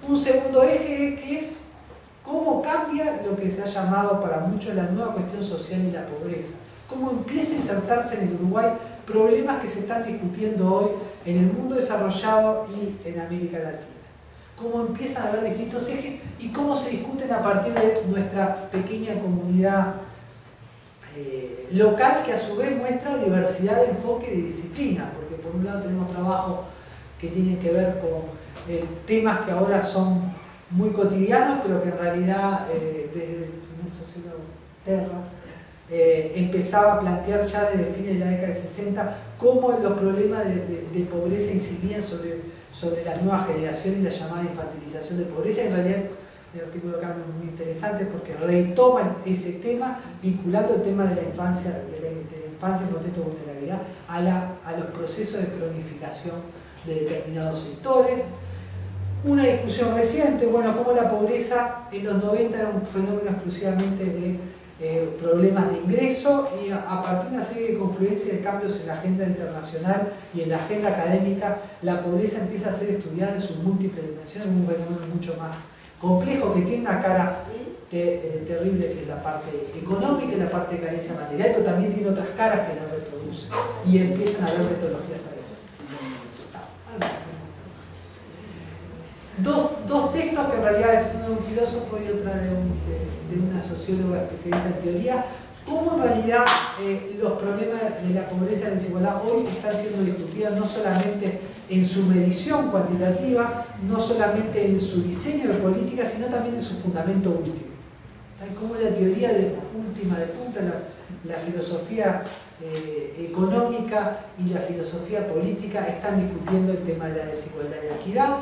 Un segundo eje que es cómo cambia lo que se ha llamado para muchos la nueva cuestión social y la pobreza. Cómo empieza a insertarse en el Uruguay problemas que se están discutiendo hoy en el mundo desarrollado y en América Latina. Cómo empiezan a haber distintos ejes y cómo se discuten a partir de nuestra pequeña comunidad local, que a su vez muestra diversidad de enfoque y de disciplina, porque por un lado tenemos trabajos que tienen que ver con temas que ahora son muy cotidianos, pero que en realidad desde el sociólogo Terra empezaba a plantear ya desde fines de la década de 60 cómo los problemas de pobreza incidían sobre las nuevas generaciones y la llamada infantilización de pobreza. En realidad el artículo de Carmen es muy interesante porque retoma ese tema vinculando el tema de la infancia en contexto de vulnerabilidad a los procesos de cronificación de determinados sectores. Una discusión reciente, bueno, cómo la pobreza en los 90 era un fenómeno exclusivamente de problemas de ingreso, y a partir de una serie de confluencias de cambios en la agenda internacional y en la agenda académica, la pobreza empieza a ser estudiada en sus múltiples dimensiones, un fenómeno mucho más complejo que tiene una cara terrible, que es la parte económica y la parte de carencia material, pero también tiene otras caras que la reproducen y empiezan a haber metodologías para eso. Dos textos que en realidad es uno de un filósofo y otra de una socióloga especialista en teoría, cómo en realidad los problemas de la pobreza y la desigualdad hoy están siendo discutidos no solamente en su medición cuantitativa, no solamente en su diseño de política, sino también en su fundamento último. Cómo la teoría última de punta, la filosofía económica y la filosofía política están discutiendo el tema de la desigualdad y la equidad.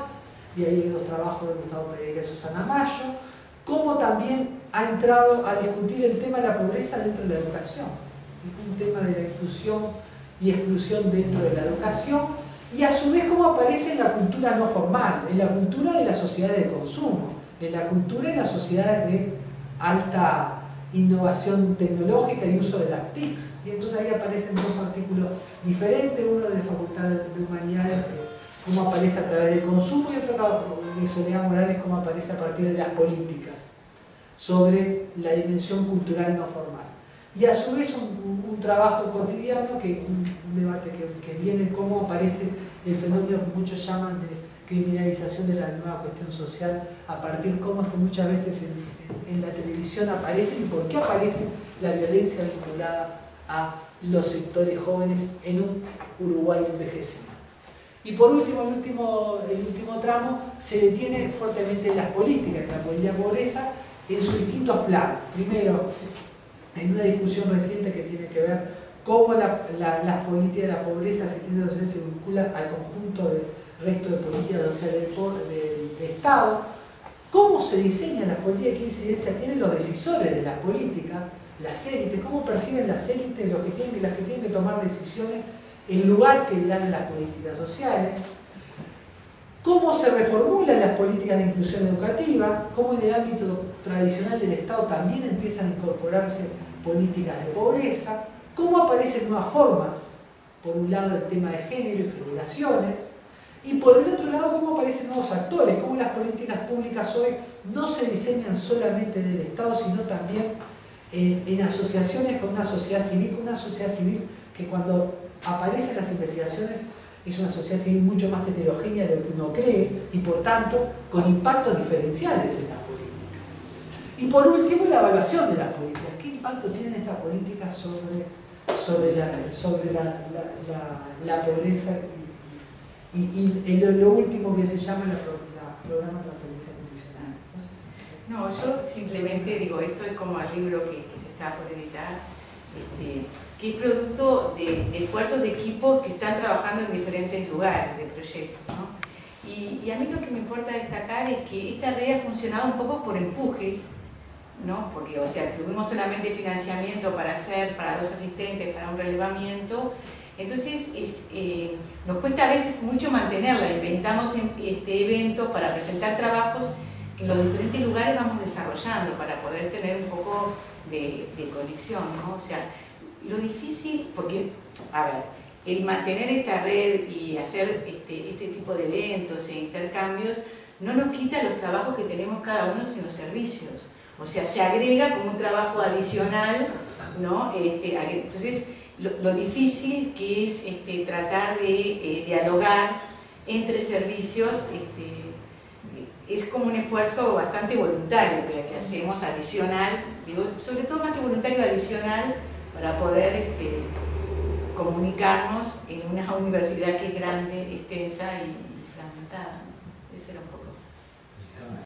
Y ahí hay dos trabajos de Gustavo Pereira y Susana Mayo. Cómo también ha entrado a discutir el tema de la pobreza dentro de la educación. Es un tema de la inclusión y exclusión dentro de la educación. Y a su vez cómo aparece en la cultura no formal, en la cultura de las sociedades de consumo, en la cultura de las sociedades de alta innovación tecnológica y uso de las TICs. Y entonces ahí aparecen dos artículos diferentes, uno de Facultad de Humanidades, cómo aparece a través del consumo, y otro de Soledad Morales, cómo aparece a partir de las políticas sobre la dimensión cultural no formal. Y a su vez un trabajo cotidiano, un debate que viene, cómo aparece el fenómeno que muchos llaman de criminalización de la nueva cuestión social, a partir cómo es que muchas veces en la televisión aparece y por qué aparece la violencia vinculada a los sectores jóvenes en un Uruguay envejecido. Y por último, el último tramo se detiene fuertemente en las políticas, en la política de pobreza, en sus distintos planos. Primero, en una discusión reciente que tiene que ver cómo las políticas de la pobreza, asistencia social, se vinculan al conjunto del resto de políticas sociales del Estado, cómo se diseñan las políticas, qué incidencia tienen los decisores de las políticas, las élites, cómo perciben las élites las que tienen que tomar decisiones, el lugar que le dan a las políticas sociales, cómo se reformulan las políticas de inclusión educativa, cómo en el ámbito tradicional del Estado también empiezan a incorporarse políticas de pobreza, cómo aparecen nuevas formas, por un lado el tema de género y generaciones, y por el otro lado cómo aparecen nuevos actores, cómo las políticas públicas hoy no se diseñan solamente del Estado, sino también en asociaciones con una sociedad civil que cuando aparecen las investigaciones es una sociedad civil mucho más heterogénea de lo que uno cree y por tanto con impactos diferenciales en las políticas. Y por último, la evaluación de las políticas. ¿Qué impacto tienen estas políticas sobre la pobreza y lo último que se llama el programa de transferencia nutricional? No, yo simplemente digo, esto es como el libro que se está por editar, que es producto de esfuerzos de equipos que están trabajando en diferentes lugares de proyectos, ¿no? Y a mí lo que me importa destacar es que esta red ha funcionado un poco por empujes, ¿no? Porque, o sea, tuvimos solamente financiamiento para 2 asistentes, para un relevamiento, entonces nos cuesta a veces mucho mantenerla. Inventamos eventos para presentar trabajos que en los diferentes lugares vamos desarrollando para poder tener un poco de conexión, ¿no? O sea, lo difícil, porque, a ver, el mantener esta red y hacer este tipo de eventos e intercambios no nos quita los trabajos que tenemos cada uno en los servicios. O sea, se agrega como un trabajo adicional, ¿no? Entonces, lo difícil que es tratar de dialogar entre servicios, es como un esfuerzo bastante voluntario que hacemos, adicional, digo, sobre todo más que voluntario, adicional, para poder comunicarnos en una universidad que es grande, extensa y fragmentada. Ese era un poco.